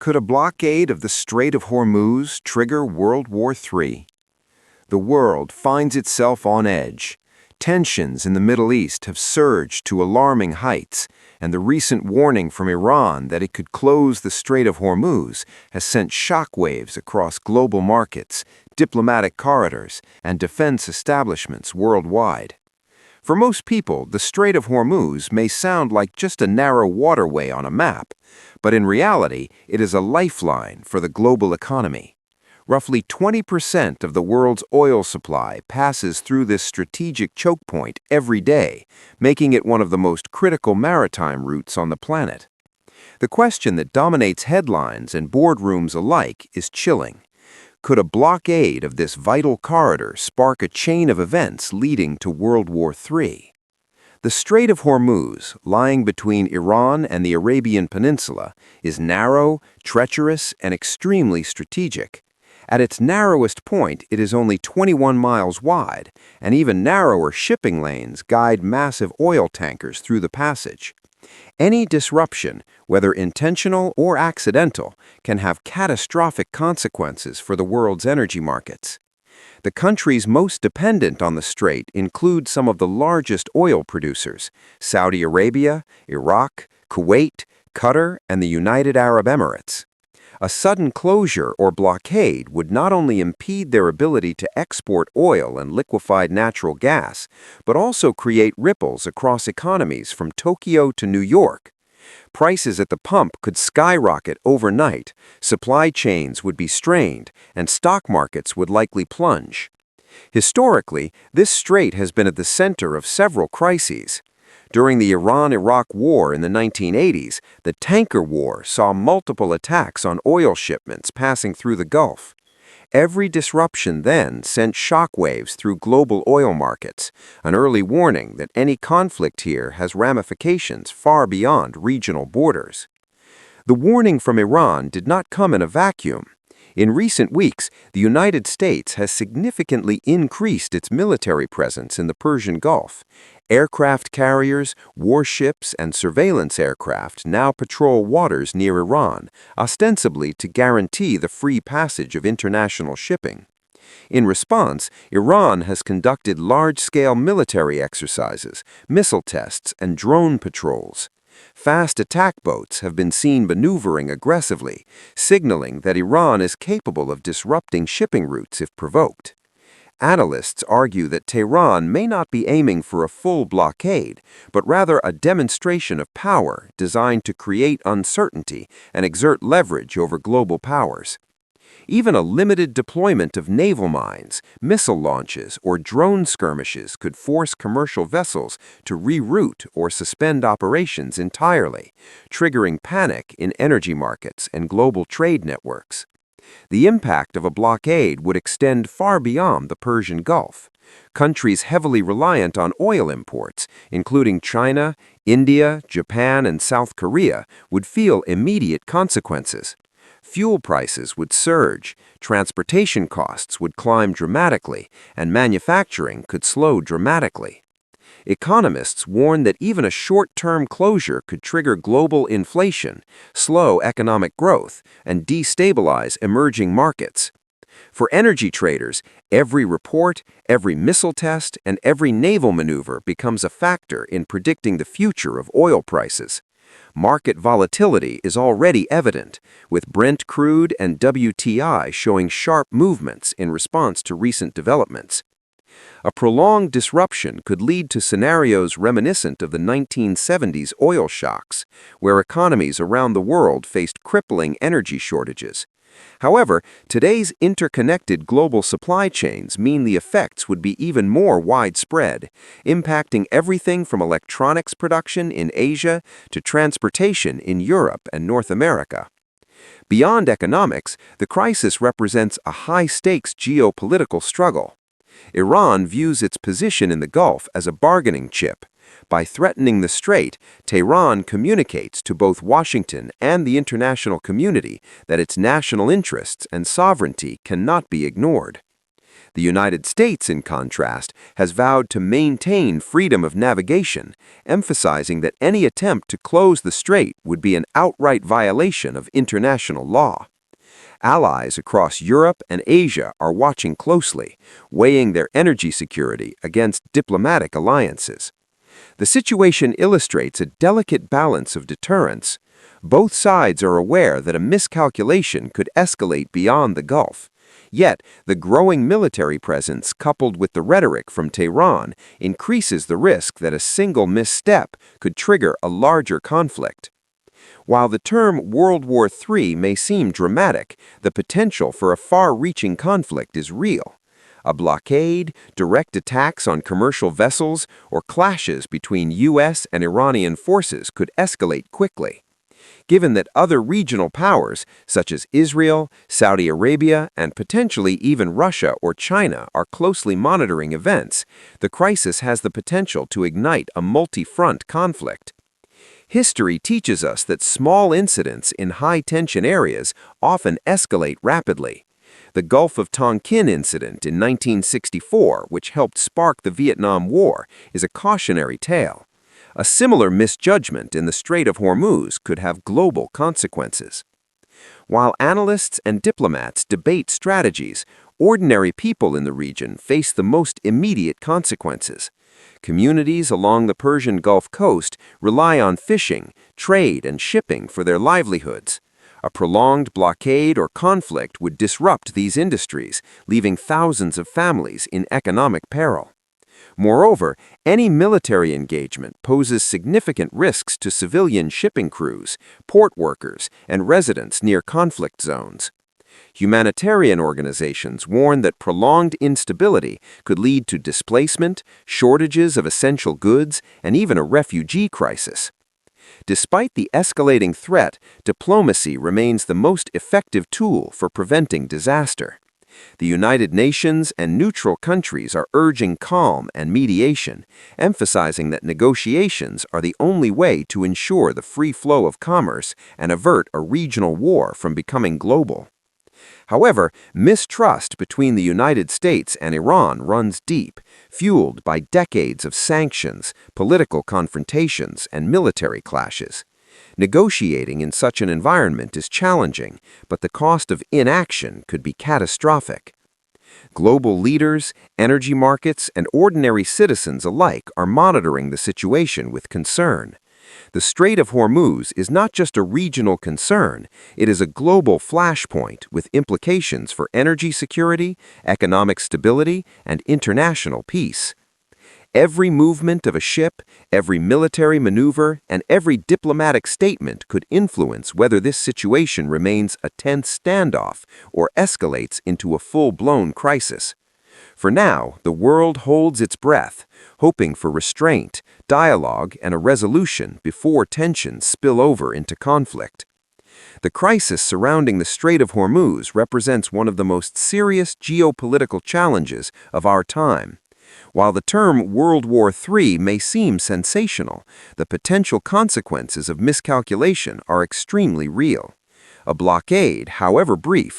Could a blockade of the Strait of Hormuz trigger World War III? The world finds itself on edge. Tensions in the Middle East have surged to alarming heights, and the recent warning from Iran that it could close the Strait of Hormuz has sent shockwaves across global markets, diplomatic corridors, and defense establishments worldwide. For most people, the Strait of Hormuz may sound like just a narrow waterway on a map, but in reality, it is a lifeline for the global economy. Roughly 20% of the world's oil supply passes through this strategic choke point every day, making it one of the most critical maritime routes on the planet. The question that dominates headlines and boardrooms alike is chilling. Could a blockade of this vital corridor spark a chain of events leading to World War III? The Strait of Hormuz, lying between Iran and the Arabian Peninsula, is narrow, treacherous, and extremely strategic. At its narrowest point, it is only 21 miles wide, and even narrower shipping lanes guide massive oil tankers through the passage. Any disruption, whether intentional or accidental, can have catastrophic consequences for the world's energy markets. The countries most dependent on the strait include some of the largest oil producers: Saudi Arabia, Iraq, Kuwait, Qatar, and the United Arab Emirates. A sudden closure or blockade would not only impede their ability to export oil and liquefied natural gas, but also create ripples across economies from Tokyo to New York. Prices at the pump could skyrocket overnight, supply chains would be strained, and stock markets would likely plunge. Historically, this strait has been at the center of several crises. During the Iran-Iraq War in the 1980s, the tanker war saw multiple attacks on oil shipments passing through the Gulf. Every disruption then sent shockwaves through global oil markets, an early warning that any conflict here has ramifications far beyond regional borders. The warning from Iran did not come in a vacuum. In recent weeks, the United States has significantly increased its military presence in the Persian Gulf. Aircraft carriers, warships, and surveillance aircraft now patrol waters near Iran, ostensibly to guarantee the free passage of international shipping. In response, Iran has conducted large-scale military exercises, missile tests, and drone patrols. Fast attack boats have been seen maneuvering aggressively, signaling that Iran is capable of disrupting shipping routes if provoked. Analysts argue that Tehran may not be aiming for a full blockade, but rather a demonstration of power designed to create uncertainty and exert leverage over global powers. Even a limited deployment of naval mines, missile launches, or drone skirmishes could force commercial vessels to reroute or suspend operations entirely, triggering panic in energy markets and global trade networks. The impact of a blockade would extend far beyond the Persian Gulf. Countries heavily reliant on oil imports, including China, India, Japan, and South Korea, would feel immediate consequences. Fuel prices would surge, transportation costs would climb dramatically, and manufacturing could slow dramatically. Economists warn that even a short-term closure could trigger global inflation, slow economic growth, and destabilize emerging markets. For energy traders, every report, every missile test, and every naval maneuver becomes a factor in predicting the future of oil prices. Market volatility is already evident, with Brent crude and WTI showing sharp movements in response to recent developments. A prolonged disruption could lead to scenarios reminiscent of the 1970s oil shocks, where economies around the world faced crippling energy shortages. However, today's interconnected global supply chains mean the effects would be even more widespread, impacting everything from electronics production in Asia to transportation in Europe and North America. Beyond economics, the crisis represents a high-stakes geopolitical struggle. Iran views its position in the Gulf as a bargaining chip. By threatening the strait, Tehran communicates to both Washington and the international community that its national interests and sovereignty cannot be ignored. The United States, in contrast, has vowed to maintain freedom of navigation, emphasizing that any attempt to close the strait would be an outright violation of international law. Allies across Europe and Asia are watching closely, weighing their energy security against diplomatic alliances. The situation illustrates a delicate balance of deterrence. Both sides are aware that a miscalculation could escalate beyond the Gulf. Yet, the growing military presence coupled with the rhetoric from Tehran increases the risk that a single misstep could trigger a larger conflict. While the term World War III may seem dramatic, the potential for a far-reaching conflict is real. A blockade, direct attacks on commercial vessels, or clashes between U.S. and Iranian forces could escalate quickly. Given that other regional powers, such as Israel, Saudi Arabia, and potentially even Russia or China, are closely monitoring events, the crisis has the potential to ignite a multi-front conflict. History teaches us that small incidents in high-tension areas often escalate rapidly. The Gulf of Tonkin incident in 1964, which helped spark the Vietnam War, is a cautionary tale. A similar misjudgment in the Strait of Hormuz could have global consequences. While analysts and diplomats debate strategies, ordinary people in the region face the most immediate consequences. Communities along the Persian Gulf coast rely on fishing, trade, and shipping for their livelihoods. A prolonged blockade or conflict would disrupt these industries, leaving thousands of families in economic peril. Moreover, any military engagement poses significant risks to civilian shipping crews, port workers, and residents near conflict zones. Humanitarian organizations warn that prolonged instability could lead to displacement, shortages of essential goods, and even a refugee crisis. Despite the escalating threat, diplomacy remains the most effective tool for preventing disaster. The United Nations and neutral countries are urging calm and mediation, emphasizing that negotiations are the only way to ensure the free flow of commerce and avert a regional war from becoming global. However, mistrust between the United States and Iran runs deep, fueled by decades of sanctions, political confrontations, and military clashes. Negotiating in such an environment is challenging, but the cost of inaction could be catastrophic. Global leaders, energy markets, and ordinary citizens alike are monitoring the situation with concern. The Strait of Hormuz is not just a regional concern, it is a global flashpoint with implications for energy security, economic stability, and international peace. Every movement of a ship, every military maneuver, and every diplomatic statement could influence whether this situation remains a tense standoff or escalates into a full-blown crisis. For now, the world holds its breath, hoping for restraint, dialogue, and a resolution before tensions spill over into conflict. The crisis surrounding the Strait of Hormuz represents one of the most serious geopolitical challenges of our time. While the term World War III may seem sensational, the potential consequences of miscalculation are extremely real. A blockade, however brief,